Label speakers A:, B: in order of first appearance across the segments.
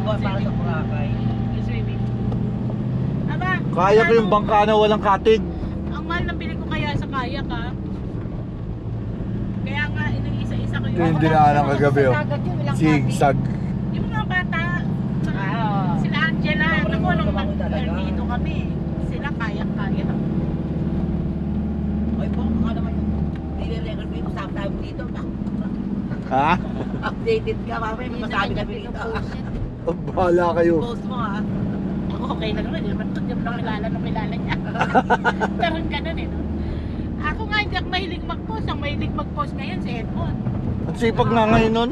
A: Para sa Boracay.
B: Yung swimming. Aba,
C: Kaya ko yung bangka na walang katig.
B: ang mahal ng bili ko kaya sa kayak ha. Kaya nga, inag-isa-isa ko
C: Ito yung dinaanan kagabi, oh. Zigzag.
B: Yung mga bata,
A: Ah.
B: sila Angela, naku, nung
A: Bangon talaga.
B: nandito kami, sila kayak-kayak.
A: Ay po, baka naman yung nire-record mo yung stop time dito.
C: Ha?
A: Updated ka, mamaya may masabi kami dito.
C: Oh, bahala kayo.
A: Post mo ha.
B: Ako okay lang naman, hindi naman ito, hindi mo lang kilala nung kilala niya. Parang ganun eh, no? Ako nga hindi ako mahilig mag-post, ang mahilig mag-post ngayon si Edmond.
C: Ang sipag nga ngayon nun.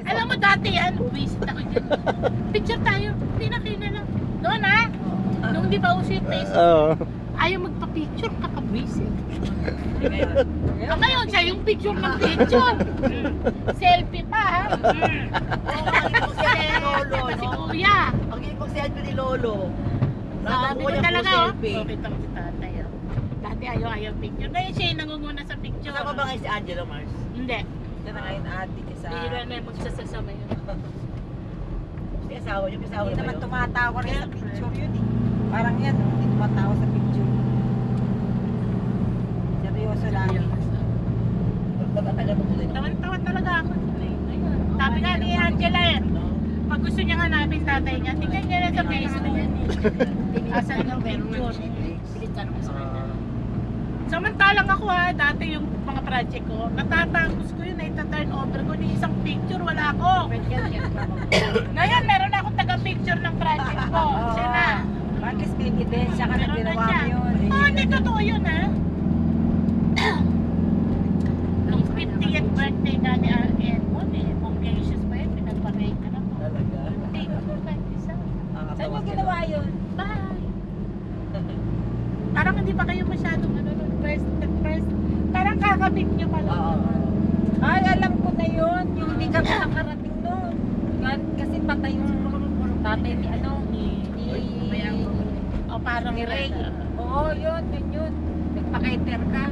B: Alam mo dati yan, visit ako dyan. Picture tayo, hindi na kinala. Doon ha? Nung di ba uso yung Facebook,
C: Oo.
B: ayaw magpa-picture, kakabisit.
A: Ngayon.
B: Ngayon siya yung picture ng picture. Selfie pa ha?
A: Ang selfie ni Lolo,
B: Si
A: no?
B: Kuya.
A: Ang ipong selfie ni Lolo.
B: Sabi ko
A: niya
B: talaga
A: po
B: oh.
A: selfie.
B: Kita mo si tatay oh. Dati ayaw picture. Ngayon siya yung nangunguna sa picture.
A: Kasama ba ngayon si Angelo Mars?
B: Hindi.
D: Yan na ngayon ate ka sa...
B: Bihira na yung magsasasama yun.
A: Si asawa niya, may asawa
D: Hindi
A: na
D: naman
A: ba yun?
D: tumatawa rin sa picture yun eh. Parang yan, hindi tumatawa sa picture. Seryoso lang.
A: Magkatagal mo tuloy.
B: Tawan-tawan talaga ako. Ayun. Sabi nga ni Angela yan. Pag gusto niya hanapin tatay niya, tingnan niya na sa Facebook. Asan yung picture? Pilit ka naman sa kanya. Samantalang ako ha, dati yung mga project ko, natatapos ko yun, turn over ko ni isang picture, wala ako. Ngayon, meron akong taga-picture ng project ko. Siya na.
D: At least may ebidensya ka na
B: Meron na
D: ginawa
B: siya.
D: mo yun.
B: Oo, hindi totoo yun ha. Nung 50th birthday nga ni Edmond eh, Bongacious pa yun, pinagpagay ka na po.
A: Talaga.
B: Hindi ko po kahit isa.
D: Saan mo ginawa yun?
B: Bye! Parang hindi pa kayo masyadong ano, first, parang kakabit nyo pa lang.
A: Oo.
D: Ay, alam ko na yun. Yung hindi kami nakarating noon. Kasi patay yung tatay ni ano, ni
B: O parang
D: ni Ray.
B: red.
D: Oo, yun. Nagpakaiter ka.